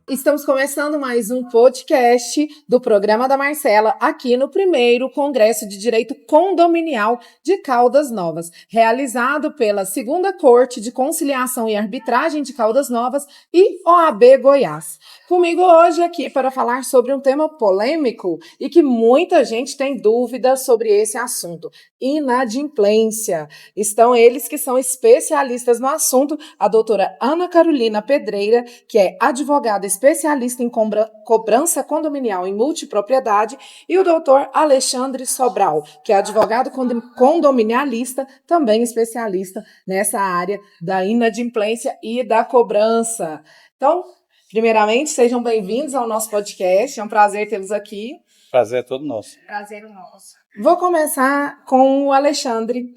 Estamos começando mais um podcast do Programa da Marcela, aqui no primeiro Congresso de Direito Condominial de Caldas Novas, realizado pela 2ª Corte de Conciliação e Arbitragem de Caldas Novas e OAB Goiás. Comigo hoje aqui para falar sobre um tema polêmico e que muita gente tem dúvidas sobre esse assunto: inadimplência. Estão eles que são especialistas no assunto, a doutora Ana Carolina Pedreira, que é advogada especialista em cobrança condominial em multipropriedade, e o doutor Alexandre Sobral, que é advogado condominialista, também especialista nessa área da inadimplência e da cobrança. Então, primeiramente, sejam bem-vindos ao nosso podcast, é um prazer tê-los aqui. Prazer é todo nosso. Prazer é nosso. Vou começar com o Alexandre.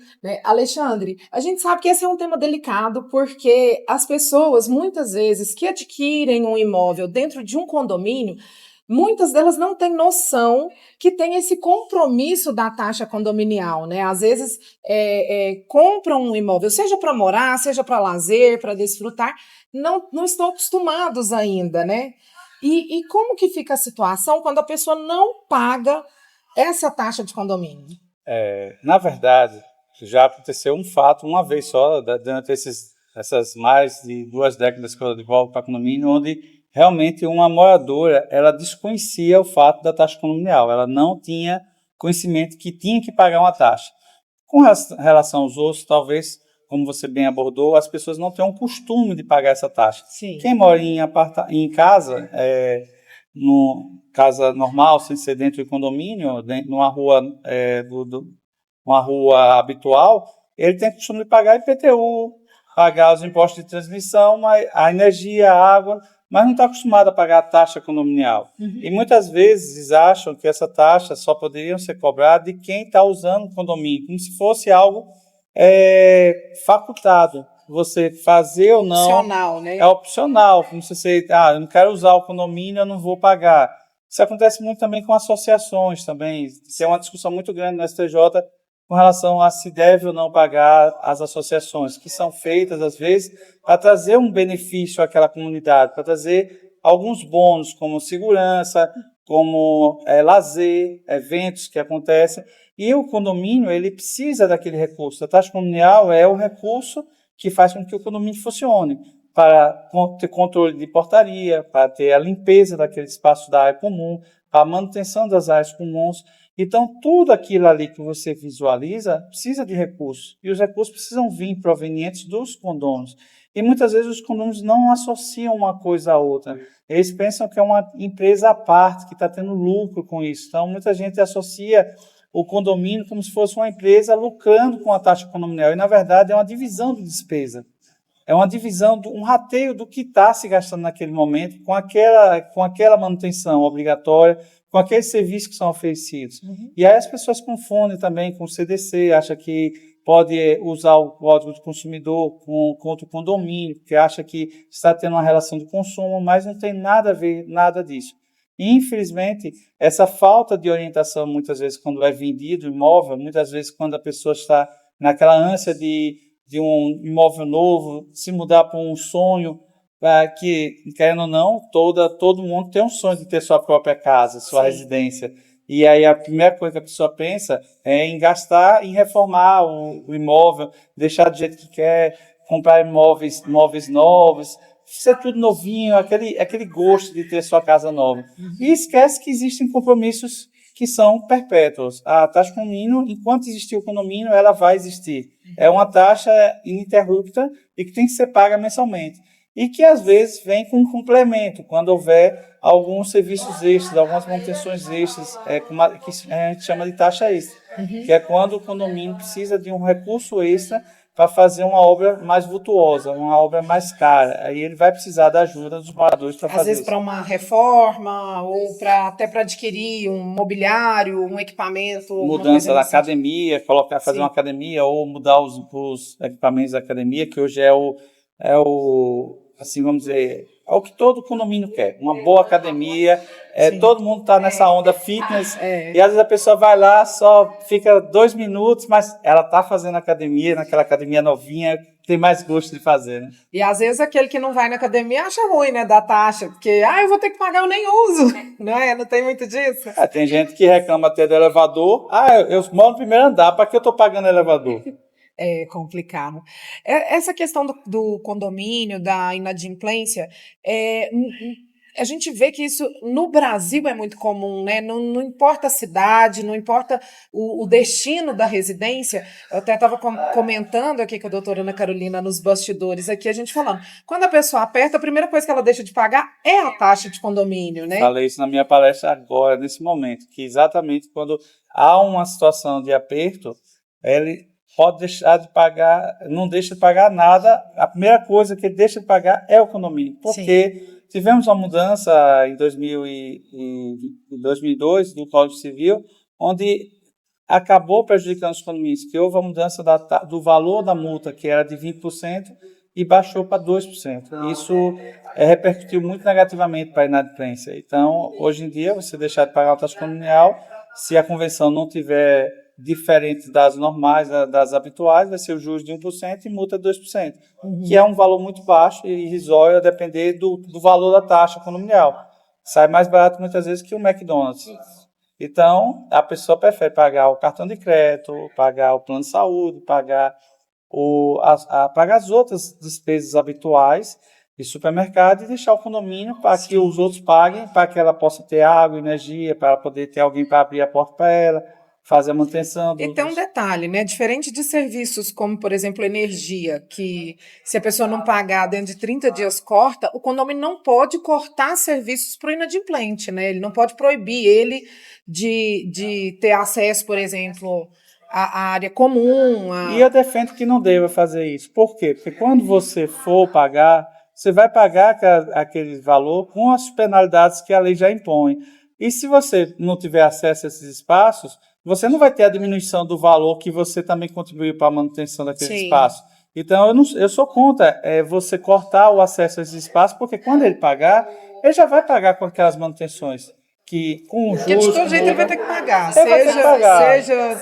Alexandre, a gente sabe que esse é um tema delicado porque as pessoas, muitas vezes, que adquirem um imóvel dentro de um condomínio, muitas delas não têm noção que tem esse compromisso da taxa condominial, né? Às vezes compram um imóvel, seja para morar, seja para lazer, para desfrutar, não estão acostumados ainda, né? E como que fica a situação quando a pessoa não paga essa taxa de condomínio? Na verdade, já aconteceu um fato uma vez só, durante essas mais de 2 décadas que eu devolvo para condomínio, onde realmente uma moradora ela desconhecia o fato da taxa condominial, ela não tinha conhecimento que tinha que pagar uma taxa. Com relação aos outros, talvez, como você bem abordou, as pessoas não têm o costume de pagar essa taxa. Sim. Quem mora em casa, casa normal, sem ser dentro de condomínio, numa rua, uma rua habitual, ele tem o costume de pagar IPTU, pagar os impostos de transmissão, a energia, a água, mas não está acostumado a pagar a taxa condominial. Uhum. E muitas vezes acham que essa taxa só poderia ser cobrada de quem está usando o condomínio, como se fosse algo facultado. Você fazer ou não... Opcional, né? É opcional, como se você... eu não quero usar o condomínio, eu não vou pagar. Isso acontece muito também com associações também. Tem uma discussão muito grande no STJ com relação a se deve ou não pagar as associações, que são feitas, às vezes, para trazer um benefício àquela comunidade, para trazer alguns bônus, como segurança, como lazer, eventos que acontecem. E o condomínio, ele precisa daquele recurso. A taxa condominial é o recurso que faz com que o condomínio funcione, para ter controle de portaria, para ter a limpeza daquele espaço da área comum, para a manutenção das áreas comuns. Então, tudo aquilo ali que você visualiza precisa de recursos, e os recursos precisam vir provenientes dos condôminos. E muitas vezes os condôminos não associam uma coisa a outra. Eles pensam que é uma empresa à parte, que está tendo lucro com isso. Então, muita gente associa o condomínio como se fosse uma empresa lucrando com a taxa condominial. E, na verdade, é uma divisão de despesa. É uma divisão, um rateio do que está se gastando naquele momento com aquela manutenção obrigatória, com aqueles serviços que são oferecidos. Uhum. E aí as pessoas confundem também com o CDC, acham que pode usar o Código do Consumidor contra o condomínio, porque acha que está tendo uma relação de consumo, mas não tem nada a ver, nada disso. E, infelizmente, essa falta de orientação, muitas vezes, quando é vendido o imóvel, muitas vezes, quando a pessoa está naquela ânsia de um imóvel novo, se mudar para um sonho, que, querendo ou não, todo mundo tem um sonho de ter sua própria casa, sua residência. E aí a primeira coisa que a pessoa pensa é em gastar, em reformar o imóvel, deixar do jeito que quer, comprar imóveis novos, ser tudo novinho, aquele gosto de ter sua casa nova. E esquece que existem compromissos que são perpétuos. A taxa condomínio, enquanto existir o condomínio, ela vai existir. É uma taxa ininterrupta e que tem que ser paga mensalmente. E que, às vezes, vem com um complemento, quando houver alguns serviços extras, algumas manutenções extras, que a gente chama de taxa extra, que é quando o condomínio precisa de um recurso extra para fazer uma obra mais vultuosa, uma obra mais cara. Aí ele vai precisar da ajuda dos moradores para fazer isso. Às vezes para uma reforma ou até para adquirir um mobiliário, um equipamento. Mudança da academia, fazer uma academia ou mudar os equipamentos da academia, que hoje assim, vamos dizer, é o que todo condomínio quer, uma boa academia, Sim. todo mundo está nessa onda fitness, É. e às vezes a pessoa vai lá, só fica 2 minutos, mas ela está fazendo academia, naquela academia novinha, tem mais gosto de fazer, né? E às vezes aquele que não vai na academia acha ruim, né, da taxa, porque, eu vou ter que pagar, eu nem uso, não é? Não tem muito disso? Tem gente que reclama até do elevador, eu moro no primeiro andar, para que eu estou pagando elevador? É complicado. Essa questão do condomínio, da inadimplência, a gente vê que isso no Brasil é muito comum, né? Não importa a cidade, não importa o destino da residência. Eu até estava comentando aqui com a doutora Ana Carolina nos bastidores, aqui a gente falando. Quando a pessoa aperta, a primeira coisa que ela deixa de pagar é a taxa de condomínio, né? Falei isso na minha palestra agora, nesse momento, que exatamente quando há uma situação de aperto, ele pode deixar de pagar, não deixa de pagar nada, a primeira coisa que ele deixa de pagar é o condomínio, porque tivemos uma mudança em 2002 do Código Civil, onde acabou prejudicando os condomínios, que houve a mudança do valor da multa, que era de 20%, e baixou para 2%. Isso repercutiu muito negativamente para a inadimplência. Então, hoje em dia, você deixar de pagar a taxa condominial, se a convenção não tiver diferente das normais, das habituais, vai ser o juros de 1% e multa de 2%, que é um valor muito baixo e irrisório a depender do valor da taxa condominial. Sai mais barato muitas vezes que o McDonald's. Então, a pessoa prefere pagar o cartão de crédito, pagar o plano de saúde, pagar as outras despesas habituais de supermercado e deixar o condomínio para que os outros paguem, para que ela possa ter água, energia, para ela poder ter alguém para abrir a porta para ela, fazer a manutenção. E tem um detalhe, né? Diferente de serviços como, por exemplo, energia, que se a pessoa não pagar dentro de 30 dias corta, o condomínio não pode cortar serviços para o inadimplente, né? Ele não pode proibir ele de ter acesso, por exemplo, à área comum. E eu defendo que não deva fazer isso. Por quê? Porque quando você for pagar, você vai pagar aquele valor com as penalidades que a lei já impõe. E se você não tiver acesso a esses espaços, você não vai ter a diminuição do valor que você também contribuiu para a manutenção daquele espaço. Então, eu sou contra você cortar o acesso a esses espaços, porque quando ele pagar, ele já vai pagar com aquelas manutenções. Que com porque de todo jeito ele vai ter que pagar, seja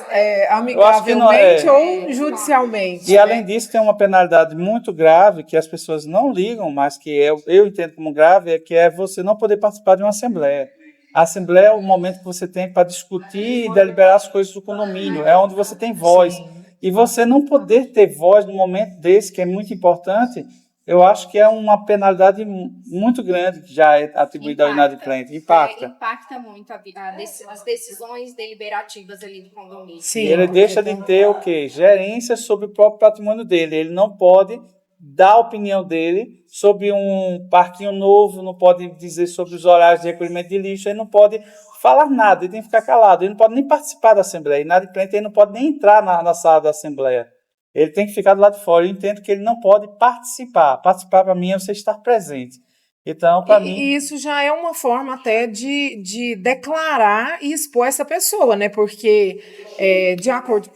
amigavelmente ou judicialmente. E além disso, tem uma penalidade muito grave que as pessoas não ligam, mas que eu entendo como grave, que é você não poder participar de uma assembleia. A assembleia é o momento que você tem para discutir e deliberar as coisas do condomínio, é onde você tem voz. E você não poder ter voz no momento desse, que é muito importante, eu acho que é uma penalidade muito grande que já é atribuída ao inadimplente. Impacta muito as decisões deliberativas ali do condomínio. Sim, ele deixa de ter o quê? Gerência sobre o próprio patrimônio dele. Ele não pode dar a opinião dele sobre um parquinho novo, não pode dizer sobre os horários de recolhimento de lixo, ele não pode falar nada, ele tem que ficar calado, ele não pode nem participar da assembleia. Inadimplente, ele não pode nem entrar na sala da assembleia. Ele tem que ficar do lado de fora. Eu entendo que ele não pode participar. Participar, para mim, é você estar presente. Então, para mim... E isso já é uma forma até de declarar e expor essa pessoa, né? Porque, de acordo...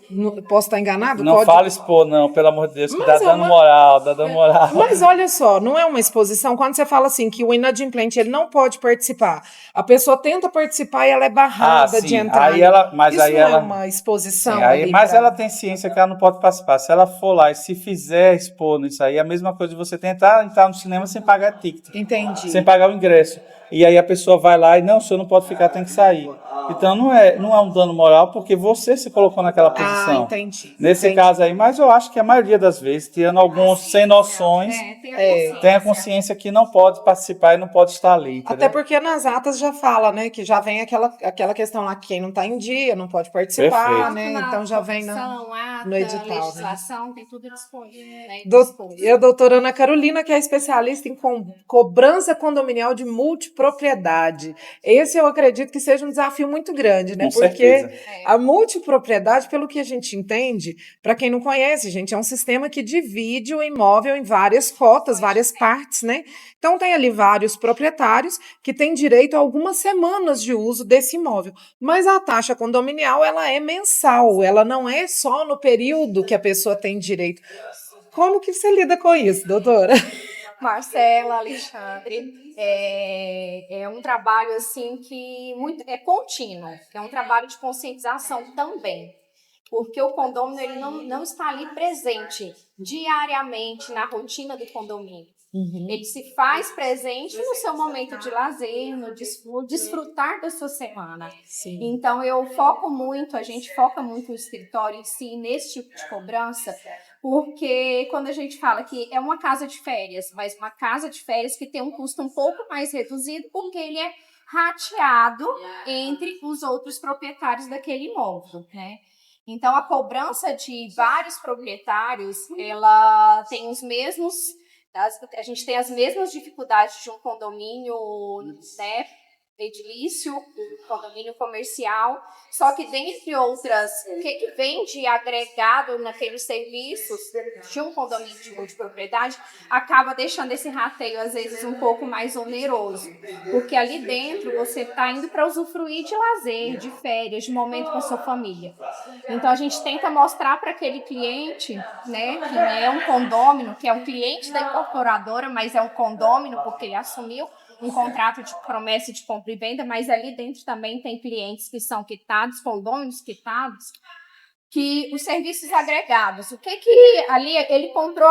Posso estar enganado? Não fala expor, não, pelo amor de Deus, que dá dando moral, dá dando moral. Mas olha só, não é uma exposição. Quando você fala assim, que o inadimplente ele não pode participar, a pessoa tenta participar e ela é barrada de entrar. Mas isso aí não ela... é uma exposição. Mas ela tem ciência que ela não pode participar. Se ela for lá e se fizer expor nisso aí, é a mesma coisa de você tentar entrar no cinema sem pagar ticket. Entendi. Sem pagar o ingresso. E aí a pessoa vai lá e, não, o senhor não pode ficar, tem que sair. Então não é um dano moral, porque você se colocou naquela posição. Entendi. Nesse caso aí, mas eu acho que a maioria das vezes, tirando alguns sem noções, tem a consciência que não pode participar e não pode estar ali. Entendeu? Até porque nas atas já fala, né, que já vem aquela questão lá que quem não está em dia não pode participar, Perfeito. né? Então já vem no edital. Legislação, tem tudo disponível. E a doutora Ana Carolina, que é especialista em cobrança condominial de multipropriedade. Esse eu acredito que seja um desafio muito grande, né? Com porque certeza. A multipropriedade, pelo que a gente entende, para quem não conhece, gente, é um sistema que divide o imóvel em várias cotas, várias partes, né? Então tem ali vários proprietários que têm direito a algumas semanas de uso desse imóvel. Mas a taxa condominial, ela é mensal, ela não é só no período que a pessoa tem direito. Como que você lida com isso, doutora? Marcela, Alexandre, é um trabalho assim que é contínuo, é um trabalho de conscientização também, porque o condômino ele não está ali presente diariamente na rotina do condomínio. Ele se faz presente no seu momento de lazer, no desfrutar da sua semana. Sim. Então, a gente foca muito no escritório em si, nesse tipo de cobrança, porque quando a gente fala que é uma casa de férias, mas uma casa de férias que tem um custo um pouco mais reduzido, porque ele é rateado entre os outros proprietários daquele imóvel, né? Então, a cobrança de vários proprietários, ela tem os mesmos... A gente tem as mesmas dificuldades de um condomínio, né, edilício, condomínio comercial, só que dentre outras, o que vem de agregado naqueles serviços de um condomínio de multipropriedade acaba deixando esse rateio às vezes um pouco mais oneroso, porque ali dentro você está indo para usufruir de lazer, de férias, de momento com a sua família. Então a gente tenta mostrar para aquele cliente, né, que não é um condômino, que é um cliente da incorporadora, mas é um condômino porque ele assumiu um contrato de promessa de compra e venda, mas ali dentro também tem clientes que são quitados, condôminos quitados, que os serviços agregados, o que ali ele comprou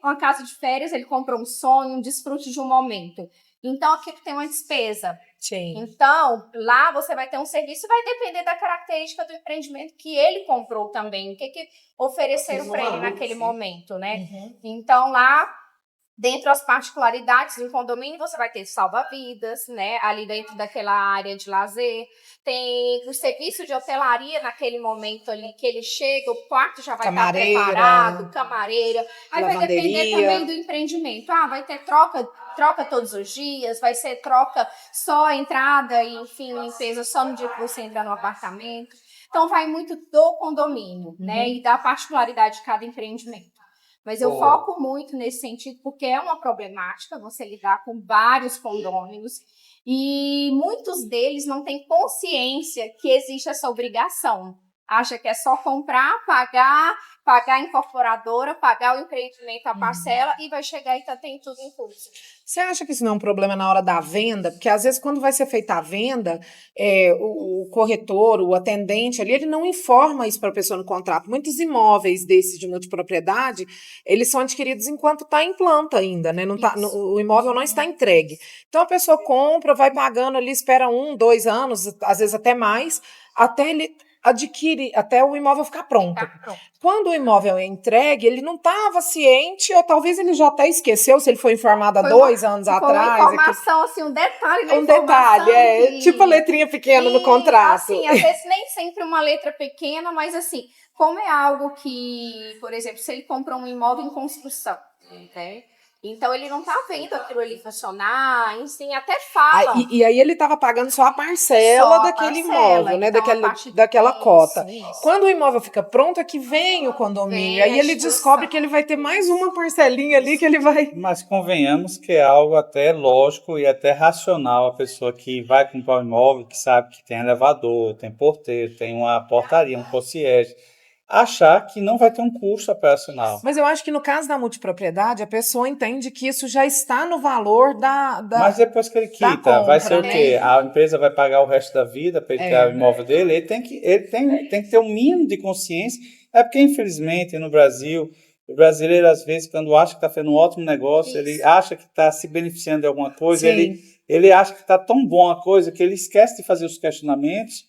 uma casa de férias, ele comprou um sonho, um desfrute de um momento. Então, aqui tem uma despesa. Sim. Então, lá você vai ter um serviço, vai depender da característica do empreendimento que ele comprou também, o que ofereceram para ele naquele momento, né? Então, lá, dentro das particularidades do condomínio, você vai ter salva-vidas, né? Ali dentro daquela área de lazer. Tem o serviço de hotelaria naquele momento ali, que ele chega, o quarto já vai estar preparado, camareira. Aí vai depender também do empreendimento. Vai ter troca todos os dias, vai ser troca só entrada e, enfim, limpeza só no dia que você entra no apartamento. Então, vai muito do condomínio, né? E da particularidade de cada empreendimento. Mas eu foco muito nesse sentido, porque é uma problemática você lidar com vários condôminos e muitos deles não têm consciência que existe essa obrigação. Acha que é só comprar, pagar a incorporadora, pagar o empreendimento, a parcela e vai chegar e tem tudo incluso. Você acha que isso não é um problema na hora da venda? Porque às vezes quando vai ser feita a venda, o corretor, o atendente ali, ele não informa isso para a pessoa no contrato. Muitos imóveis desses de multipropriedade, eles são adquiridos enquanto está em planta ainda, né? O imóvel não está entregue. Então a pessoa compra, vai pagando ali, espera 1, 2 anos, às vezes até mais, até ele adquire, até o imóvel ficar pronto. Quando o imóvel é entregue, ele não estava ciente, ou talvez ele já até esqueceu, se ele foi informado há 2 anos atrás. Foi uma informação, assim, um detalhe na informação. Detalhe, tipo a letrinha pequena no contrato. Assim, às vezes nem sempre uma letra pequena, mas assim, como é algo que, por exemplo, se ele comprou um imóvel em construção, né? Então, ele não está vendo aquilo ali funcionar, enfim, até fala. E aí ele estava pagando só a parcela daquele imóvel, né? Daquela cota. Isso. Quando o imóvel fica pronto, é que vem o condomínio. Aí ele descobre que ele vai ter mais uma parcelinha ali que ele vai... Mas convenhamos que é algo até lógico e até racional. A pessoa que vai comprar um imóvel, que sabe que tem elevador, tem porteiro, tem uma portaria, um concierge, achar que não vai ter um custo operacional. Mas eu acho que no caso da multipropriedade, a pessoa entende que isso já está no valor da Mas depois que ele quita, compra, vai ser o quê? A empresa vai pagar o resto da vida para ele ter o imóvel dele? Ele tem que ter um mínimo de consciência. É porque, infelizmente, no Brasil, o brasileiro, às vezes, quando acha que está fazendo um ótimo negócio, ele acha que está se beneficiando de alguma coisa, ele acha que está tão bom a coisa que ele esquece de fazer os questionamentos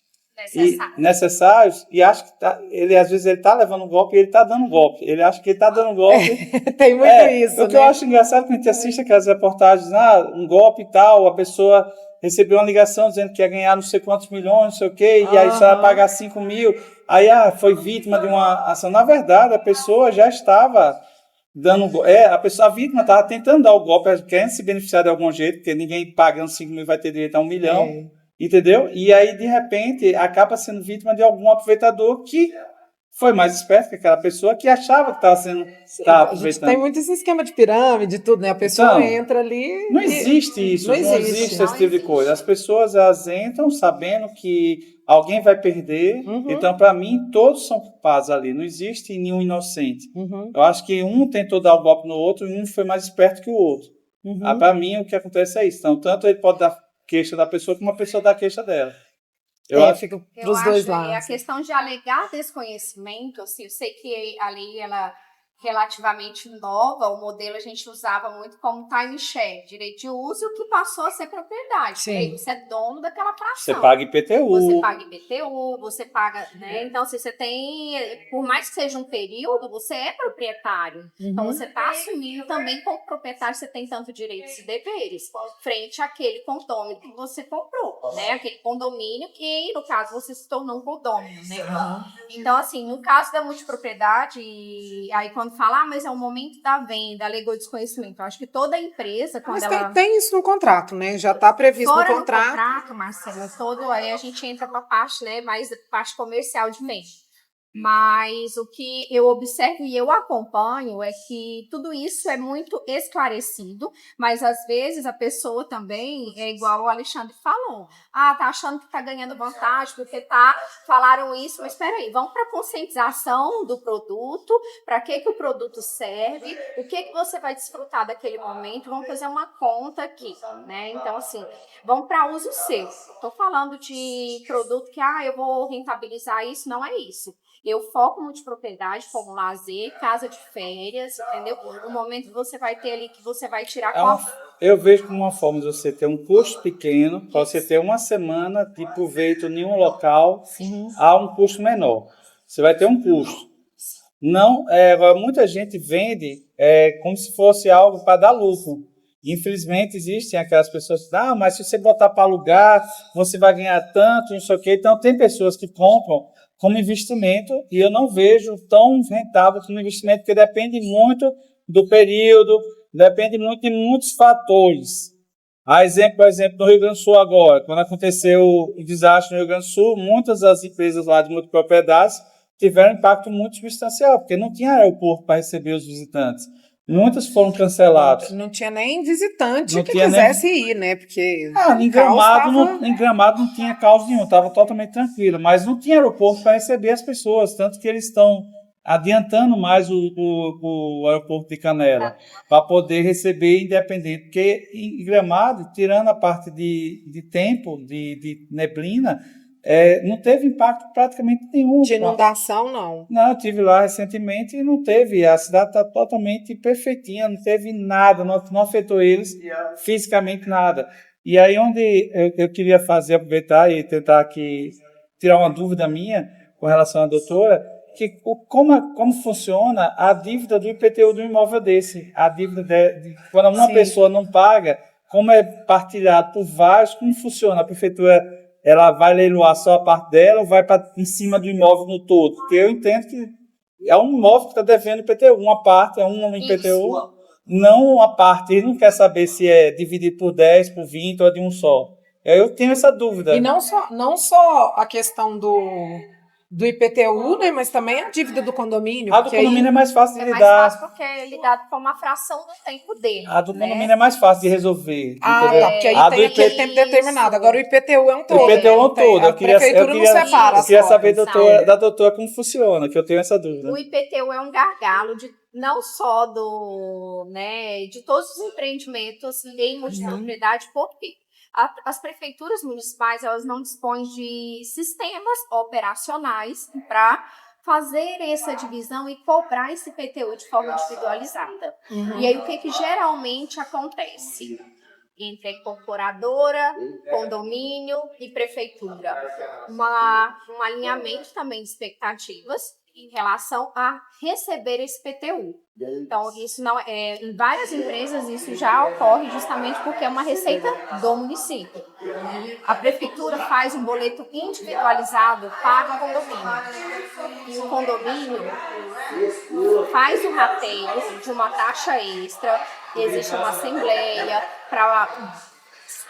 necessários e acha que ele às vezes ele está levando um golpe e ele está dando um golpe. Ele acha que ele está dando um golpe. Tem muito isso, o que eu acho engraçado quando a gente assiste aquelas reportagens, um golpe e tal, a pessoa recebeu uma ligação dizendo que ia ganhar não sei quantos milhões, não sei o quê, e aí só ia pagar 5 mil, aí foi vítima de uma ação. Na verdade, a pessoa já estava dando... a vítima estava tentando dar o golpe, querendo se beneficiar de algum jeito, porque ninguém pagando 5 mil vai ter direito a 1 milhão. Entendeu? E aí, de repente, acaba sendo vítima de algum aproveitador que foi mais esperto que aquela pessoa que achava que estava sendo A gente tem muito esse esquema de pirâmide e tudo, né? A pessoa Então, entra ali. Não existe isso, Não não existe. existe esse tipo de coisa. As pessoas elas entram sabendo que alguém vai perder, então, para mim, todos são culpados ali, não existe nenhum inocente. Eu acho que um tentou dar o golpe no outro e um foi mais esperto que o outro. Para mim, o que acontece é isso. Então, tanto ele pode dar queixa da pessoa como a pessoa dá queixa dela. Eu acho fica para os dois lados. A questão de alegar desconhecimento, assim, eu sei que a lei, ela relativamente nova, o modelo a gente usava muito como timeshare, direito de uso, que passou a ser propriedade. Sim. Você é dono daquela fração. Você paga IPTU. Você paga IPTU, você paga, né? Então, se você tem, por mais que seja um período, você é proprietário. Então, você está assumindo também como proprietário, você tem tanto direitos e deveres frente àquele condômino que você comprou, né? Aquele condomínio que, no caso, você se tornou um condômino, né? Então, assim, no caso da multipropriedade, aí quando fala, mas é o momento da venda, alegou desconhecimento. Eu acho que toda empresa, quando ela... tem isso no contrato, né? Já está previsto no contrato. No contrato, Marcela, todo aí a gente entra para a parte, né, mais parte comercial de meio. Mas o que eu observo e eu acompanho é que tudo isso é muito esclarecido, mas às vezes a pessoa também é igual o Alexandre falou. Tá achando que tá ganhando vantagem porque falaram isso, mas espera aí, vamos para a conscientização do produto, para que o produto serve, o que você vai desfrutar daquele momento, vamos fazer uma conta aqui, né? Então, assim, vamos para uso seu. Estou falando de produto que, eu vou rentabilizar isso, não é isso. Eu foco multipropriedade como lazer, casa de férias, entendeu? O momento que você vai ter ali, que você vai tirar Eu vejo como uma forma de você ter um custo pequeno, para você ter uma semana de proveito em um local, a um custo menor. Você vai ter um custo. Não, agora muita gente vende como se fosse algo para dar lucro. Infelizmente, existem aquelas pessoas que dizem, mas se você botar para alugar, você vai ganhar tanto, não sei o quê. Então, tem pessoas que compram como investimento, e eu não vejo tão rentável como investimento, porque depende muito do período, depende muito de muitos fatores. Por exemplo, no Rio Grande do Sul agora, quando aconteceu o desastre no Rio Grande do Sul, muitas das empresas lá de multipropriedades tiveram impacto muito substancial, porque não tinha aeroporto para receber os visitantes. Muitas foram canceladas. Não tinha nem visitante que quisesse ir, né? Porque em Gramado não tinha caos nenhum, estava totalmente tranquilo, mas não tinha aeroporto para receber as pessoas, tanto que eles estão adiantando mais o aeroporto de Canela para poder receber independente, porque em Gramado, tirando a parte de tempo, de neblina, não teve impacto praticamente nenhum. De inundação, não. Não, eu estive lá recentemente e não teve. A cidade está totalmente perfeitinha, não teve nada, não afetou eles fisicamente nada. E aí onde eu queria aproveitar e tentar aqui tirar uma dúvida minha com relação à doutora, que como funciona a dívida do IPTU do imóvel desse? A dívida quando uma pessoa não paga, como é partilhado por vários, como funciona? A prefeitura ela vai leiloar só a parte dela ou vai em cima do imóvel no todo? Porque eu entendo que é um imóvel que está devendo IPTU, uma parte é um IPTU, não uma parte. Ele não quer saber se é dividido por 10, por 20 ou é de um só. Eu tenho essa dúvida. E não só a questão do IPTU, né, mas também a dívida do condomínio. A do condomínio é mais fácil de lidar. É mais fácil porque é lidado com uma fração do tempo dele. A do condomínio é mais fácil de resolver. Porque aí tem aquele tempo determinado. Agora o IPTU é um todo. O IPTU é um todo. A prefeitura não separa. Eu queria saber da doutora como funciona, que eu tenho essa dúvida. O IPTU é um gargalo não só de todos os empreendimentos em multipropriedade, porque as prefeituras municipais elas não dispõem de sistemas operacionais para fazer essa divisão e cobrar esse IPTU de forma individualizada. E aí o que geralmente acontece? Entre a incorporadora, condomínio e prefeitura. Um alinhamento também de expectativas em relação a receber esse IPTU. Então, isso não em várias empresas isso já ocorre justamente porque é uma receita do município. A prefeitura faz um boleto individualizado para o condomínio. E o condomínio faz o rateio de uma taxa extra, existe uma assembleia para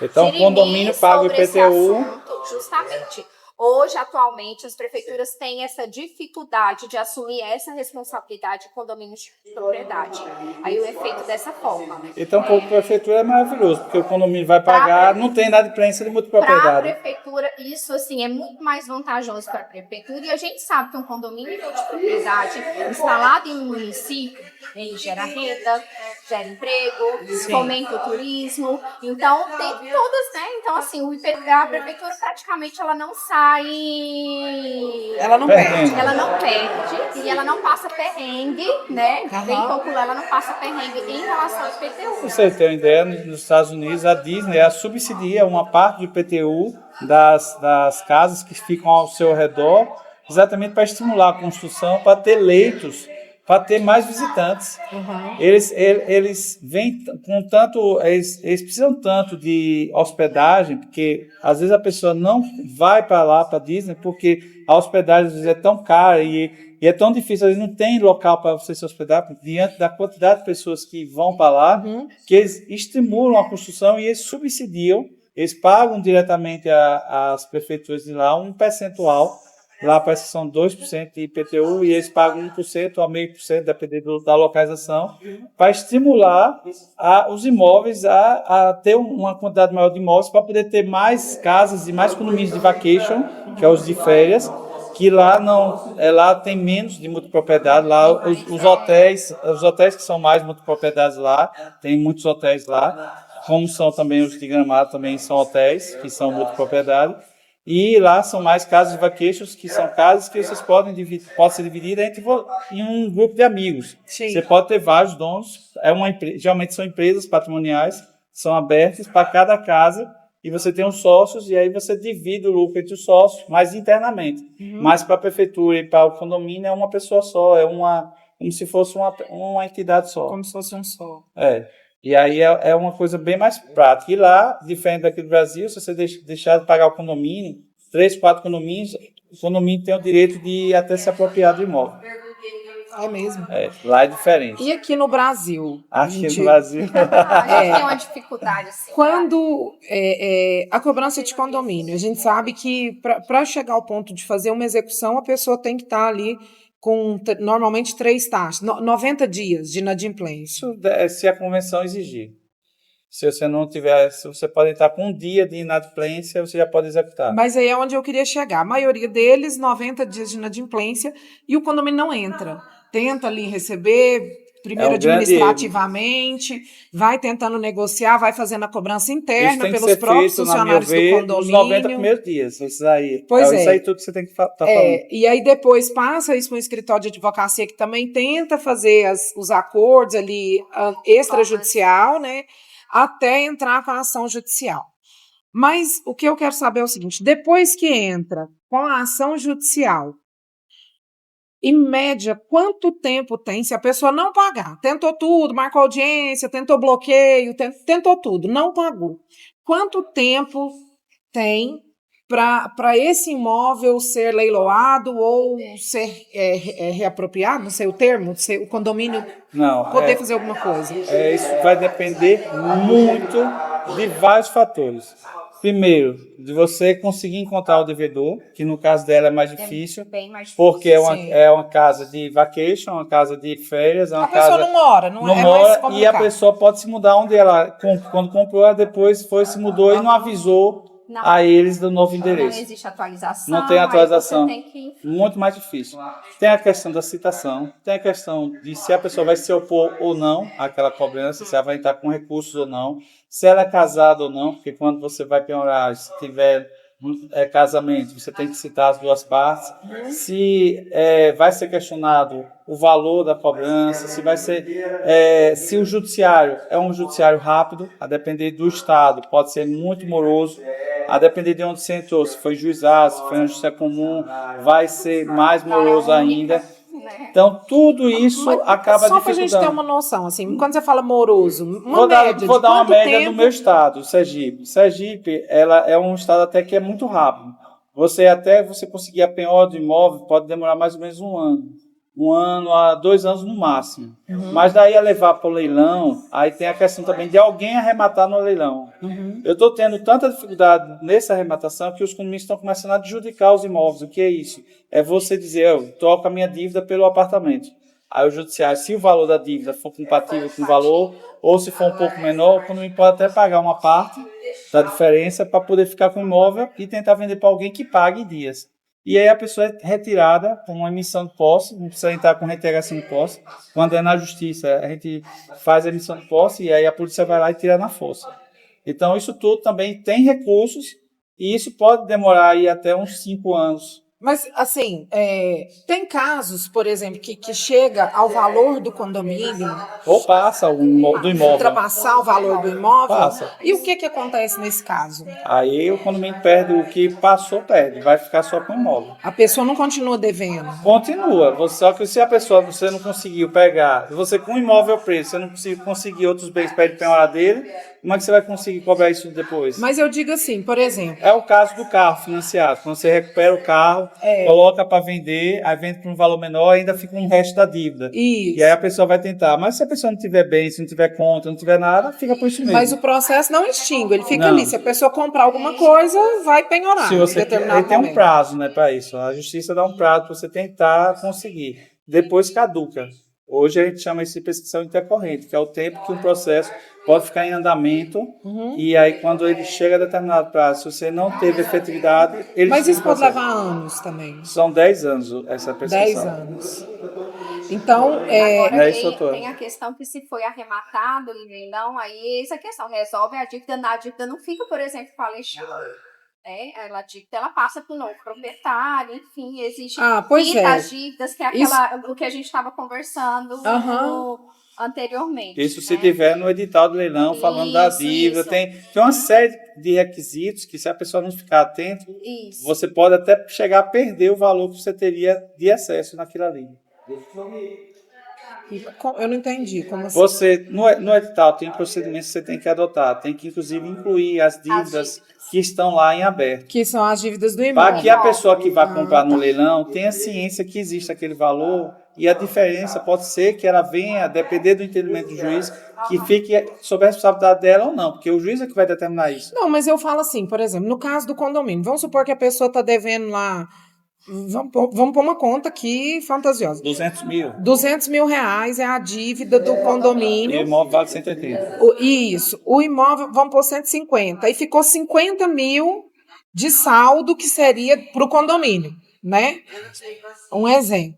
então o condomínio paga o IPTU. Justamente. Hoje, atualmente, as prefeituras têm essa dificuldade de assumir essa responsabilidade de condomínios de propriedade. Aí o efeito dessa forma. Então, para a prefeitura é maravilhoso, porque o condomínio vai pagar, não tem inadimplência de multipropriedade. Para a prefeitura, isso assim, é muito mais vantajoso para a prefeitura, e a gente sabe que um condomínio de propriedade instalado em um município, ele gera renda, gera emprego, fomenta o turismo, então tem todas, né? Então, assim, a prefeitura praticamente ela não sai. Ela não perde. Ela não perde e ela não passa perrengue, né? Bem popular, ela não passa perrengue em relação ao IPTU. Pra você ter uma ideia, nos Estados Unidos, a Disney ela subsidia uma parte do IPTU das casas que ficam ao seu redor, exatamente para estimular a construção, para ter leitos, para ter mais visitantes. Eles vêm com tanto, eles precisam tanto de hospedagem, porque às vezes a pessoa não vai para lá, para Disney, porque a hospedagem às vezes é tão cara e é tão difícil, às vezes não tem local para você se hospedar, diante da quantidade de pessoas que vão para lá, que eles estimulam a construção e eles subsidiam, eles pagam diretamente às prefeituras de lá um percentual. Lá parece que são 2% de IPTU e eles pagam 1% ou 0,5%, dependendo da localização, para estimular os imóveis a ter uma quantidade maior de imóveis, para poder ter mais casas e mais condomínios de vacation, que é os de férias, que lá não, lá tem menos de multipropriedade, lá os hotéis que são mais multipropriedades lá, tem muitos hotéis lá, como são também os de Gramado, também são hotéis que são multipropriedade. E lá são mais casas de vacations, que são casas que vocês podem ser divididas em um grupo de amigos. Sim. Você pode ter vários donos, geralmente são empresas patrimoniais, são abertas para cada casa, e você tem os sócios, e aí você divide o lucro entre os sócios, mas internamente. Mas para a prefeitura e para o condomínio é uma pessoa só, como se fosse uma entidade só. Como se fosse um só. E aí é uma coisa bem mais prática. E lá, diferente daqui do Brasil, se você deixar de pagar o condomínio, 3, 4 condomínios, o condomínio tem o direito de até se apropriar do imóvel. É mesmo? Lá é diferente. E aqui no Brasil? Aqui no Brasil. A gente tem uma dificuldade, assim. Quando a cobrança de condomínio, a gente sabe que para chegar ao ponto de fazer uma execução, a pessoa tem que estar ali com normalmente 3 taxas, 90 dias de inadimplência. Isso se a convenção exigir. Se você não tiver, se você pode estar com um dia de inadimplência, você já pode executar. Mas aí é onde eu queria chegar. A maioria deles, 90 dias de inadimplência, e o condomínio não entra. Tenta ali receber, primeiro administrativamente, vai tentando negociar, vai fazendo a cobrança interna pelos próprios funcionários do condomínio. Nos 90 primeiros dias, isso aí. Pois Isso aí tudo que você tem que estar falando. E aí depois passa isso para um escritório de advocacia que também tenta fazer os acordos ali extrajudicial, né, até entrar com a ação judicial. Mas o que eu quero saber é o seguinte, depois que entra com a ação judicial, em média, quanto tempo tem se a pessoa não pagar? Tentou tudo, marcou audiência, tentou bloqueio, tentou tudo, não pagou. Quanto tempo tem para esse imóvel ser leiloado ou ser reapropriado, não sei o termo, o condomínio poder fazer alguma coisa? Isso vai depender muito de vários fatores. Primeiro, de você conseguir encontrar o devedor, que no caso dela é mais difícil, bem mais difícil. Porque é uma casa de vacation, uma casa de férias, a pessoa não mora, não é mais complicado. E a pessoa pode se mudar onde ela, quando comprou, ela depois se mudou e não avisou a eles do novo endereço. Não existe atualização. Não tem atualização. Aí você tem que... Muito mais difícil. Tem a questão da citação, tem a questão de se a pessoa vai se opor ou não àquela cobrança, se ela vai entrar com recursos ou não, se ela é casada ou não, porque quando você vai penhorar, se tiver casamento, você tem que citar as duas partes. Se vai ser questionado o valor da cobrança, se vai ser, se o judiciário é um judiciário rápido, a depender do estado, pode ser muito moroso, a depender de onde você entrou, se foi juizado, se foi na justiça comum, vai ser mais moroso ainda. Então, tudo isso acaba dificultando. Só para a gente ter uma noção, assim, quando você fala moroso, vou dar uma média do meu estado, Sergipe. Sergipe, ela é um estado até que é muito rápido. Você conseguir a penhora do imóvel pode demorar mais ou menos 1 ano. 1 ano a 2 anos no máximo. Mas daí a levar para o leilão, aí tem a questão também de alguém arrematar no leilão. Eu estou tendo tanta dificuldade nessa arrematação que os condomínios estão começando a adjudicar os imóveis. O que é isso? É você dizer, eu troco a minha dívida pelo apartamento. Aí o judiciário, se o valor da dívida for compatível com o valor, ou se for um pouco menor, o condomínio pode até pagar uma parte da diferença para poder ficar com o imóvel e tentar vender para alguém que pague em dias. E aí a pessoa é retirada com uma emissão de posse, não precisa entrar com reiteração de posse. Quando é na justiça, a gente faz a emissão de posse e aí a polícia vai lá e tira na força. Então isso tudo também tem recursos e isso pode demorar aí até uns 5 anos. Mas, assim, tem casos, por exemplo, que chega ao valor do condomínio, Ou passa do imóvel. ultrapassar o valor do imóvel. Passa. E o que acontece nesse caso? Aí o condomínio perde o que passou, perde. Vai ficar só com o imóvel. A pessoa não continua devendo. Continua. Só que se a pessoa, você não conseguiu pegar, você com o imóvel preso, você não conseguir outros bens para ele penhorar dele, como é que você vai conseguir cobrar isso depois? Mas eu digo assim, por exemplo... É o caso do carro financiado. Quando você recupera o carro, coloca para vender, aí vende por um valor menor, ainda fica um resto da dívida. Isso. E aí a pessoa vai tentar. Mas se a pessoa não tiver bem, se não tiver conta, não tiver nada, fica por isso mesmo. Mas o processo não extingue, ele fica Não. ali. Se a pessoa comprar alguma coisa, vai penhorar. Se você em determinado ele tem um momento. prazo, né, para isso. A justiça dá um prazo para você tentar conseguir. Depois caduca. Hoje a gente chama isso de prescrição intercorrente, que é o tempo que um processo pode ficar em andamento e aí quando ele chega a determinado prazo, se você não teve efetividade, ele Mas isso fica no pode processo. levar anos também. São 10 anos essa 10 prescrição. anos. Então, Agora Não é isso, doutora? tem a questão que se foi arrematado em leilão, aí essa questão resolve a dívida, a dívida não fica, por exemplo, com a Alexandre. A dívida ela passa para o novo proprietário, enfim, existe pois é. das dívidas, que é o que a gente estava conversando anteriormente. Isso se tiver no edital do leilão falando da dívida. Isso. Tem uma série de requisitos que, se a pessoa não ficar atento, Isso. você pode até chegar a perder o valor que você teria de excesso naquilo ali. Eu não entendi. Como assim? Você, no edital, tem procedimentos que você tem que adotar. Tem que, inclusive, incluir as dívidas que estão lá em aberto. Que são as dívidas do imóvel. Para que a pessoa que vai comprar no leilão tenha ciência que existe aquele valor e a diferença pode ser que ela venha, depender do entendimento do juiz, que fique sob a responsabilidade dela ou não, porque o juiz é que vai determinar isso. Não, mas eu falo assim, por exemplo, no caso do condomínio, vamos supor que a pessoa está devendo lá, vamos pôr uma conta aqui fantasiosa. 200 mil. 200 mil reais é a dívida do condomínio. E o imóvel vale 180. Isso. O imóvel, vamos pôr 150. Aí ficou 50 mil de saldo que seria para o condomínio, né? Um exemplo.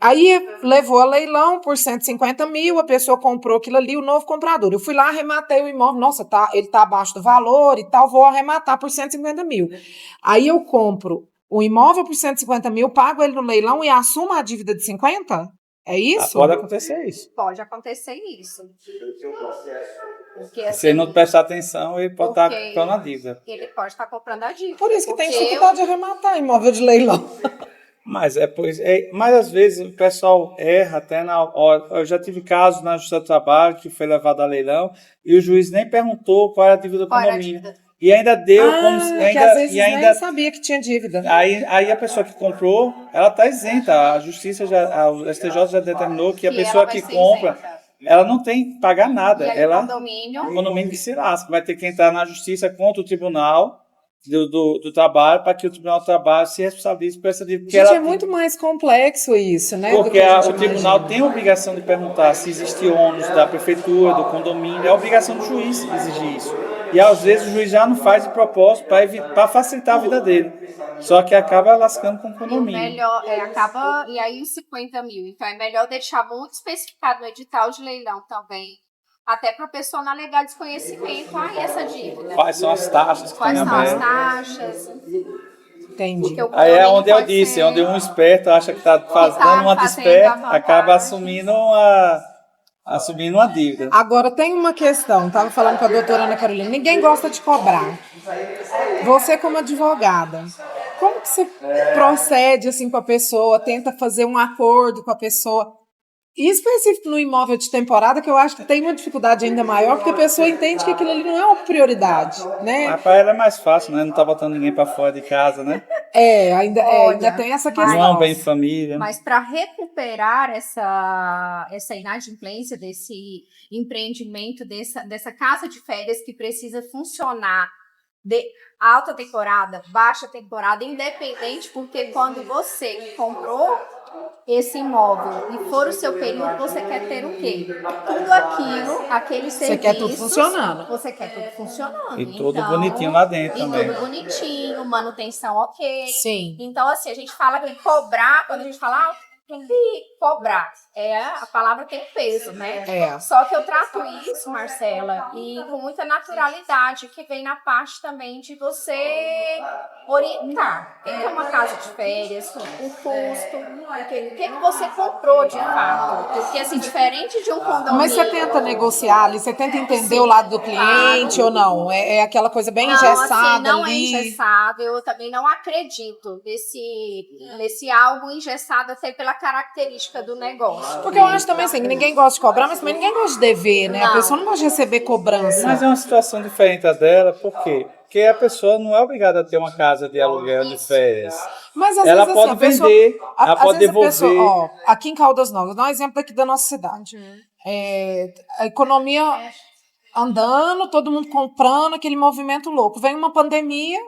Aí levou a leilão por 150 mil, a pessoa comprou aquilo ali, o novo comprador. Eu fui lá, arrematei o imóvel, nossa, ele está abaixo do valor e tal, vou arrematar por 150 mil. Aí eu compro o imóvel por 150 mil, pago ele no leilão e assumo a dívida de 50? É isso? Pode acontecer isso. Pode acontecer isso. Porque, assim, Se ele não prestar atenção, ele pode estar comprando a dívida. Ele pode estar comprando a dívida. Por isso que tem dificuldade de arrematar imóvel de leilão. Mas mas às vezes o pessoal erra até na hora. Eu já tive casos na Justiça do Trabalho que foi levado a leilão e o juiz nem perguntou qual era a dívida do condomínio. E ainda deu como que às vezes nem sabia que tinha dívida. Aí a pessoa que comprou, ela está isenta. A Justiça o STJ já determinou que a pessoa que compra, ela não tem que pagar nada. O condomínio que se lasca, vai ter que entrar na Justiça contra o Tribunal do Trabalho, para que o Tribunal do Trabalho se responsabilize por essa dívida. Gente, é muito mais complexo isso, né? Porque o Tribunal tem a obrigação de perguntar se existe ônus da Prefeitura, do condomínio, é a obrigação do juiz exigir isso. E às vezes o juiz já não faz de propósito para facilitar a vida dele. Só que acaba lascando com o condomínio. E aí 50 mil. Então é melhor deixar muito especificado no edital de leilão também. Até para a pessoa não alegar desconhecimento. Essa dívida. Quais são as taxas que Quais estão são as abertas? taxas? Entendi. Aí é onde eu disse, onde um esperto acha que está dando uma de esperto, acaba assumindo uma dívida. Agora tem uma questão, estava falando com a doutora Ana Carolina, ninguém gosta de cobrar. Você como advogada, como que você procede assim com a pessoa, tenta fazer um acordo com a pessoa E específico no imóvel de temporada, que eu acho que tem uma dificuldade ainda maior, porque a pessoa entende que aquilo ali não é uma prioridade, né? Mas para ela é mais fácil, né? Não tá botando ninguém para fora de casa, né? Ainda tem essa questão. Não é um bem família. Mas para recuperar essa inadimplência desse empreendimento, dessa casa de férias que precisa funcionar de alta temporada, baixa temporada, independente, porque quando você comprou esse imóvel e for o seu período, você quer ter o quê? Tudo aquilo, aquele serviço. Você quer tudo funcionando. Você quer tudo funcionando. E tudo bonitinho lá dentro e também. tudo bonitinho, manutenção ok. Sim. Então, assim, a gente fala que cobrar, quando a gente fala, tem que cobrar. A palavra tem peso, né? Só que eu trato isso, Marcela, e com muita naturalidade, que vem na parte também de você orientar. O que é uma casa de férias, o custo, o que você comprou de fato. Porque, assim, diferente de um condomínio... Mas você tenta negociar ali, você tenta entender o lado do cliente ou não? É aquela coisa bem engessada assim, não ali? É engessado, eu também não acredito nesse algo engessado até pela característica do negócio. Porque eu acho também assim, que ninguém gosta de cobrar, mas também ninguém gosta de dever, né? A pessoa não gosta de receber cobrança. Mas é uma situação diferente a dela, por quê? Porque a pessoa não é obrigada a ter uma casa de aluguel de férias. Mas às ela vezes, pode assim, vender, ela pode devolver. Pessoa, aqui em Caldas Novas, dá um exemplo aqui da nossa cidade. A economia andando, todo mundo comprando, aquele movimento louco. Vem uma pandemia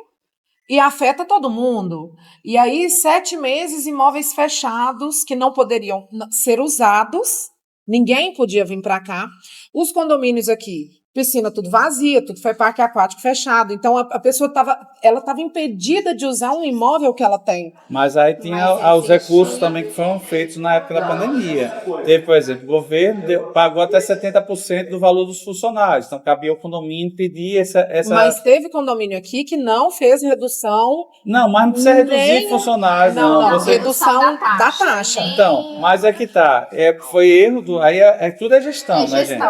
e afeta todo mundo. E aí, 7 meses, imóveis fechados, que não poderiam ser usados, ninguém podia vir para cá. Os condomínios aqui, piscina tudo vazia, tudo foi parque aquático fechado. Então, a pessoa estava impedida de usar um imóvel que ela tem. Mas aí tinha os recursos também que foram feitos na época da pandemia. Teve, por exemplo, o governo pagou até 70% do valor dos funcionários. Então, cabia ao condomínio pedir essa... Mas teve condomínio aqui que não fez redução... Não, mas não precisa reduzir funcionários. Não, redução da taxa. Então, mas é que tá. Foi erro do... Aí tudo é gestão, né, gente?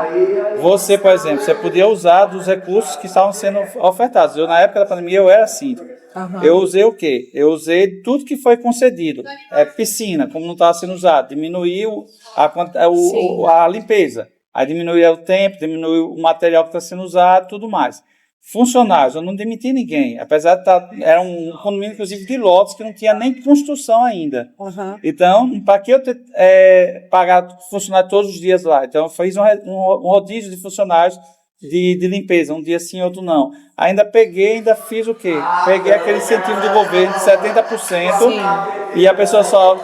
Você, por exemplo, você podia usar dos recursos que estavam sendo ofertados. Eu, na época da pandemia, eu era assim. Eu usei o quê? Eu usei tudo que foi concedido. Piscina, como não estava sendo usado, diminuiu a limpeza. Aí diminuiu o tempo, diminuiu o material que está sendo usado, tudo mais. Funcionários, eu não demiti ninguém. Apesar de era um condomínio, inclusive, de lotes que não tinha nem construção ainda. Então, para que eu pagar funcionário todos os dias lá? Então, eu fiz um rodízio de funcionários de limpeza, um dia sim, outro não. Ainda fiz o quê? Peguei aquele incentivo do governo de 70% e a pessoa só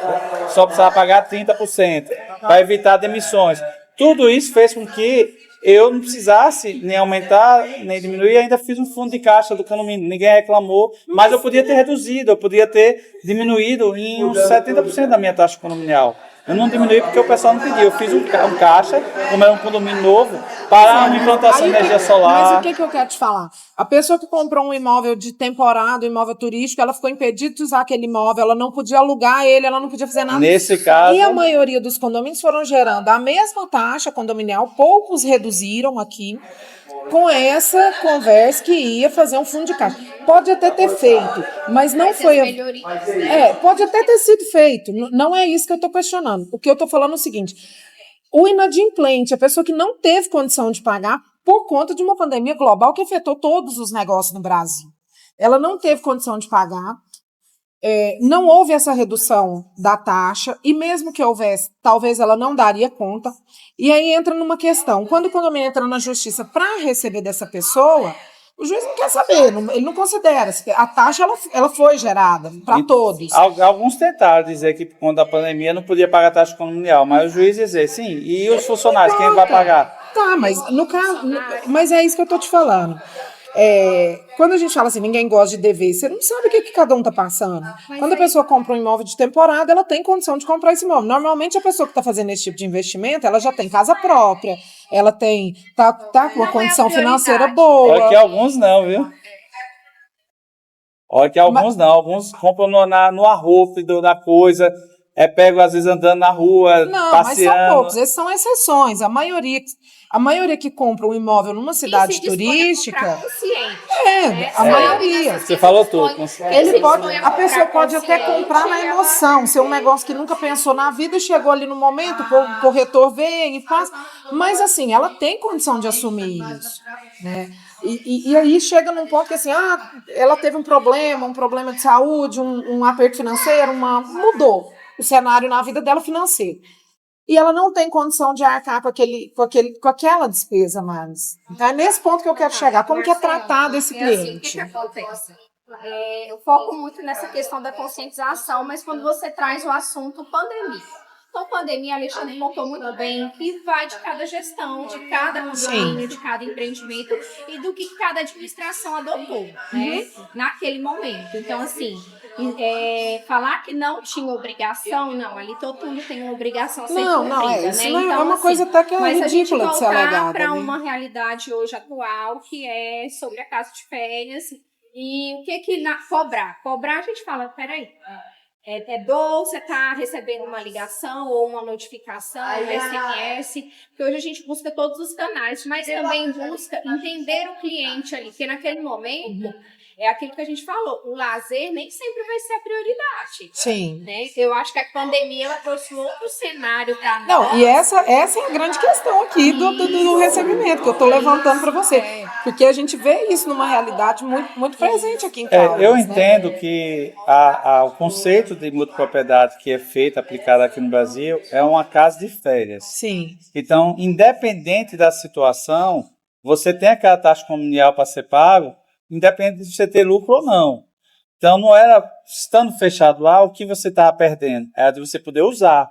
precisava pagar 30% para evitar demissões. Tudo isso fez com que eu não precisasse nem aumentar, nem diminuir, ainda fiz um fundo de caixa do condomínio, ninguém reclamou, mas eu podia ter reduzido, eu podia ter diminuído em uns 70% da minha taxa condominial. Eu não diminuí porque o pessoal não pediu. Eu fiz um caixa, como era um condomínio novo, para uma implantação de energia solar. Mas o que eu quero te falar? A pessoa que comprou um imóvel de temporada, um imóvel turístico, ela ficou impedida de usar aquele imóvel, ela não podia alugar ele, ela não podia fazer nada. Nesse caso... E a maioria dos condomínios foram gerando a mesma taxa condominial, poucos reduziram aqui, com essa conversa que ia fazer um fundo de caixa. Pode até ter feito, mas não foi... pode até ter sido feito, não é isso que eu estou questionando. O que eu estou falando é o seguinte, o inadimplente, a pessoa que não teve condição de pagar por conta de uma pandemia global que afetou todos os negócios no Brasil. Ela não teve condição de pagar, não houve essa redução da taxa, e mesmo que houvesse, talvez ela não daria conta. E aí entra numa questão, quando o condomínio entra na justiça para receber dessa pessoa, o juiz não quer saber, ele não considera. A taxa ela foi gerada para todos. Alguns tentaram dizer que, quando a pandemia, não podia pagar a taxa condominial, mas o juiz dizer, sim, e os funcionários, quem vai pagar? Tá, mas no caso, mas é isso que eu estou te falando. Quando a gente fala assim, ninguém gosta de dever, você não sabe o que cada um está passando. Quando a pessoa compra um imóvel de temporada, ela tem condição de comprar esse imóvel. Normalmente, a pessoa que está fazendo esse tipo de investimento, ela já tem casa própria, ela tá com uma condição financeira boa. Olha que alguns não, viu? Olha que alguns não. Alguns compram no arroz da coisa, pego às vezes andando na rua, Não, mas passeando. são poucos, esses são exceções. A maioria que compra um imóvel numa cidade turística, a maioria. Você falou tudo. A pessoa pode até comprar na emoção, ser um negócio que nunca pensou na vida, chegou ali no momento, o corretor vem e faz. Mas assim, ela tem condição de assumir isso, né? E aí chega num ponto que assim, ela teve um problema de saúde, um aperto financeiro, mudou o cenário na vida dela financeiro. E ela não tem condição de arcar com aquela despesa mais. Então, é nesse ponto que eu quero chegar. Como que é tratado esse cliente? Assim, o que acontece? Eu foco muito nessa questão da conscientização, mas quando você traz o assunto pandemia. Então, pandemia, a Alexandre montou muito bem que vai de cada gestão, de cada condomínio, de cada empreendimento e do que cada administração adotou, né? Naquele momento. Então, assim, falar que não tinha obrigação, não, ali todo mundo tem uma obrigação a ser cumprida, isso né? não Então, é uma coisa até que é ridícula de ser alegada. Mas a gente voltar para uma realidade hoje atual, que é sobre a casa de férias e o que cobrar. Cobrar, a gente fala, peraí, você está recebendo uma ligação ou uma notificação, um SMS, porque hoje a gente busca todos os canais, mas também busca entender o cliente ali, porque naquele momento é aquilo que a gente falou, o lazer nem sempre vai ser a prioridade. Sim. Né? Eu acho que a pandemia ela trouxe um outro cenário para nós. Não, e essa é a grande questão aqui do recebimento, que eu estou levantando para você. Porque a gente vê isso numa realidade muito, muito presente aqui em Caldas. Eu entendo que o conceito de multipropriedade que é feito, aplicado aqui no Brasil, é uma casa de férias. Sim. Então, independente da situação, você tem aquela taxa condominial para ser pago, independente de você ter lucro ou não. Então, não era, estando fechado lá, o que você estava perdendo? Era de você poder usar.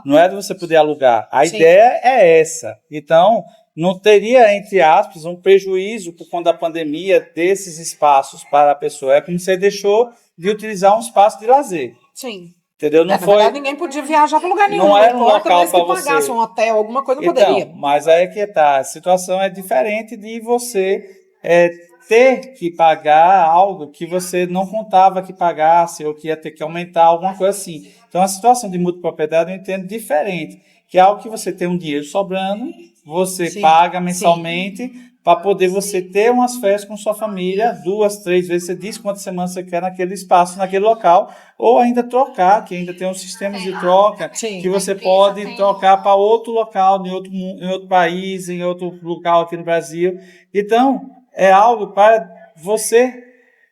Não era de você poder alugar. A ideia é essa. Então, não teria, entre aspas, um prejuízo por conta da pandemia desses espaços para a pessoa. É como você deixou de utilizar um espaço de lazer. Sim. Entendeu? Não na verdade, ninguém podia viajar para lugar nenhum. Não era um local para você. Pagasse um hotel, alguma coisa, não poderia. Mas aí é que tá. A situação é diferente de você ter que pagar algo que você não contava que pagasse ou que ia ter que aumentar, alguma coisa assim. Então, a situação de multipropriedade eu entendo diferente, que é algo que você tem um dinheiro sobrando, você paga mensalmente para poder você ter umas férias com sua família, 2, 3 vezes, você diz quantas semanas você quer naquele espaço, naquele local, ou ainda trocar, que ainda tem um sistema de troca, que você pode trocar para outro local, em outro país, em outro local aqui no Brasil. Então, é algo para você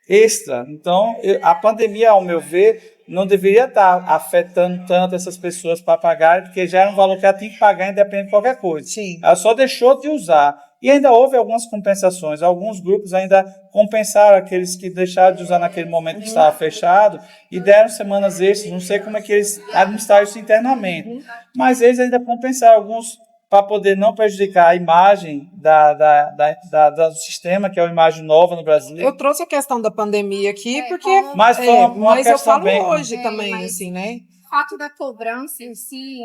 extra. Então, a pandemia, ao meu ver, não deveria estar afetando tanto essas pessoas para pagarem, porque já era um valor que ela tinha que pagar independente de qualquer coisa. Sim. Ela só deixou de usar. E ainda houve algumas compensações. Alguns grupos ainda compensaram aqueles que deixaram de usar naquele momento que estava fechado e deram semanas extras. Não sei como é que eles administraram isso internamente. Mas eles ainda compensaram alguns para poder não prejudicar a imagem do sistema, que é uma imagem nova no Brasil. Eu trouxe a questão da pandemia aqui, porque... Mas foi uma mas eu falo bem... hoje também, assim, né? O fato da cobrança em si,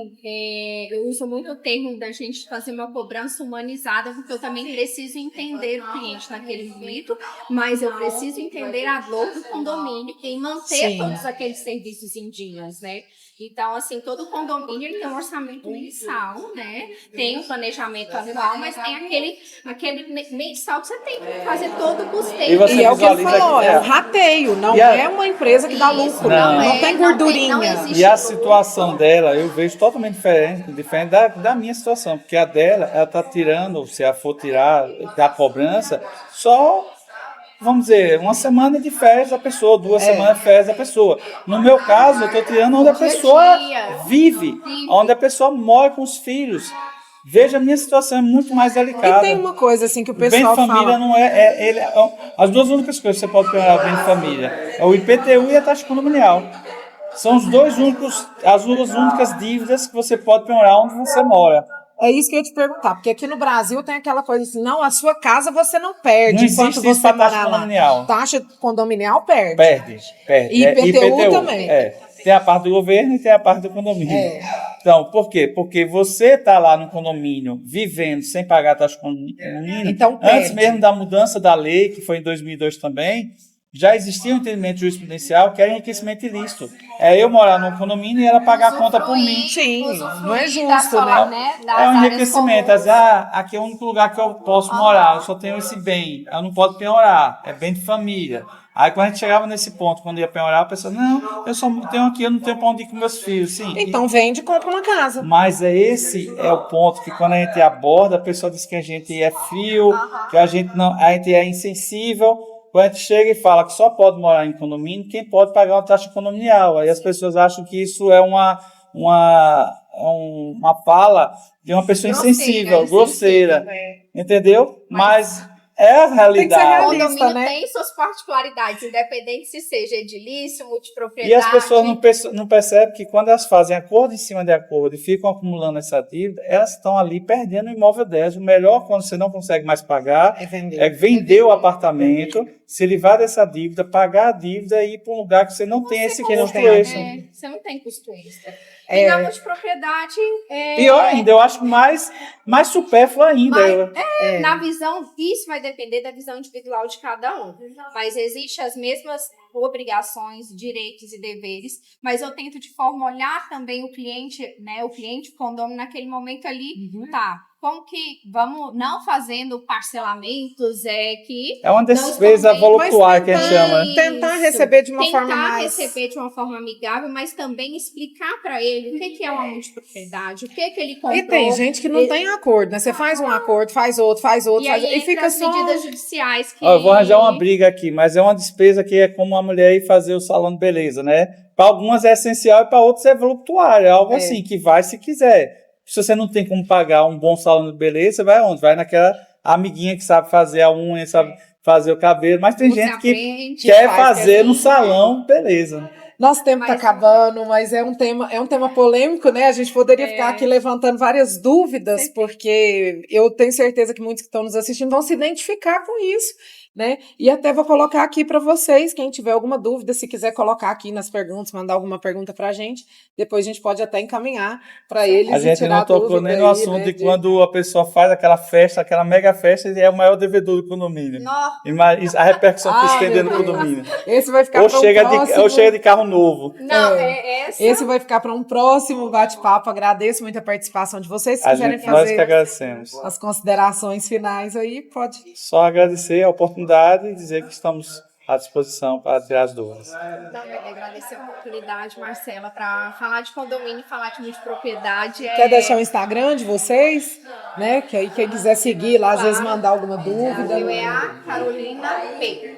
eu uso muito o termo da gente fazer uma cobrança humanizada, porque eu também preciso entender o cliente naquele momento, mas eu preciso entender a dor do condomínio e manter todos aqueles serviços em dias, né? Então, assim, todo condomínio ele tem um orçamento mensal, né? Tem um planejamento anual, mas tem aquele mensal que você tem que fazer todo o custeio. E é o que ele falou, é um rateio, não é uma empresa que dá lucro, não tem gordurinha. E a situação dela, eu vejo totalmente diferente da minha situação, porque a dela, ela está tirando, se ela for tirar da cobrança, só... Vamos dizer, uma semana de férias da pessoa, 2 semanas de férias da pessoa. No meu caso, eu estou tirando onde a pessoa vive, onde a pessoa mora com os filhos. Veja, a minha situação é muito mais delicada. E tem uma coisa assim que o pessoal fala... Bem de família não as duas únicas coisas que você pode pegar bem de família é o IPTU e a taxa condominial. São as duas únicas dívidas que você pode penhorar onde você mora. É isso que eu ia te perguntar, porque aqui no Brasil tem aquela coisa assim, não, a sua casa você não perde enquanto você morar lá. Taxa condominial perde. Perde. E IPTU também. Tem a parte do governo e tem a parte do condomínio. Então, por quê? Porque você está lá no condomínio, vivendo sem pagar a taxa condomínio, então, antes mesmo da mudança da lei, que foi em 2002 também, já existia um entendimento jurisprudencial que era enriquecimento ilícito. É eu morar num condomínio e ela pagar a conta por mim. Sim, não é Usufruir da justo, sua, né? das É um áreas enriquecimento. comuns. Aqui é o único lugar que eu posso morar, eu só tenho esse bem, eu não posso penhorar, é bem de família. Aí quando a gente chegava nesse ponto, quando ia penhorar, a pessoa, não, eu só tenho aqui, eu não tenho para onde ir com meus filhos. Sim, Então vende e compra uma casa. mas esse é o ponto que quando a gente aborda, a pessoa diz que a gente é frio, que a gente é insensível. Quando a gente chega e fala que só pode morar em condomínio quem pode pagar uma taxa condominial. Aí as pessoas acham que isso é uma fala de uma pessoa insensível, grosseira. Entendeu? Mas é a Tem que ser realidade. O realista, condomínio né? tem suas particularidades, independente se seja edilício, E multipropriedade. as pessoas não percebem que quando elas fazem acordo em cima de acordo e ficam acumulando essa dívida, elas estão ali perdendo o imóvel delas. O melhor, quando você não consegue mais pagar, é vender o apartamento, se livrar dessa dívida, pagar a dívida e ir para um lugar que você não tem esse custo extra. Você não tem custo extra. É. E na multipropriedade... Pior ainda, eu acho mais supérfluo ainda. Na visão, isso vai depender da visão individual de cada um. Mas existem as mesmas obrigações, direitos e deveres, mas eu tento de forma olhar também o cliente, né, o condomínio naquele momento ali, tá, como que vamos não fazendo parcelamentos, que É uma despesa voluntária que a gente chama. Tentar receber de uma forma mais... receber de uma forma amigável, mas também explicar para ele o que é uma multipropriedade, o que ele comprou. E tem gente que não tem acordo, né? Você faz um acordo, faz outro, e fica as só... medidas judiciais que... Eu vou arranjar uma briga aqui, mas é uma despesa que é como uma mulher ir fazer o salão de beleza, né? Para algumas é essencial e para outras é voluntário, é algo assim, que vai se quiser. Se você não tem como pagar um bom salão de beleza, você vai aonde? Vai naquela amiguinha que sabe fazer a unha, sabe fazer o cabelo, mas tem gente que quer fazer no salão, beleza. Nosso tempo está acabando, mas é um tema polêmico, né? A gente poderia ficar aqui levantando várias dúvidas, porque eu tenho certeza que muitos que estão nos assistindo vão se identificar com isso, né? E até vou colocar aqui para vocês, quem tiver alguma dúvida, se quiser colocar aqui nas perguntas, mandar alguma pergunta para a gente, depois a gente pode até encaminhar para eles. A gente não tocou nem no assunto, né, de quando a pessoa faz aquela festa, aquela mega festa, e é o maior devedor do condomínio. A repercussão que estender no condomínio. Esse vai ficar ou chega de carro novo. Não, Esse vai ficar para um próximo bate-papo. Agradeço muito a participação de vocês. Se quiserem fazer nós que agradecemos. As considerações finais aí, pode. Só agradecer a oportunidade e dizer que estamos à disposição para tirar as dúvidas. Também agradecer a oportunidade, Marcela, para falar de condomínio, falar de multipropriedade. Quer deixar o Instagram de vocês? Né? Que aí quem quiser seguir lá, às vezes mandar alguma dúvida. O meu é a Carolina P.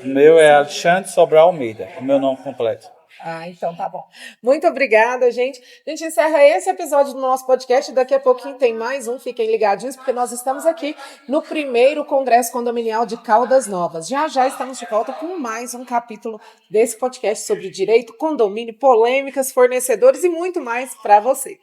O meu é Alexandre Sobral Almeida, o meu nome completo. Então tá bom. Muito obrigada, gente. A gente encerra esse episódio do nosso podcast. Daqui a pouquinho tem mais um. Fiquem ligadinhos, porque nós estamos aqui no primeiro Congresso Condominial de Caldas Novas. Já estamos de volta com mais um capítulo desse podcast sobre direito, condomínio, polêmicas, fornecedores e muito mais para você.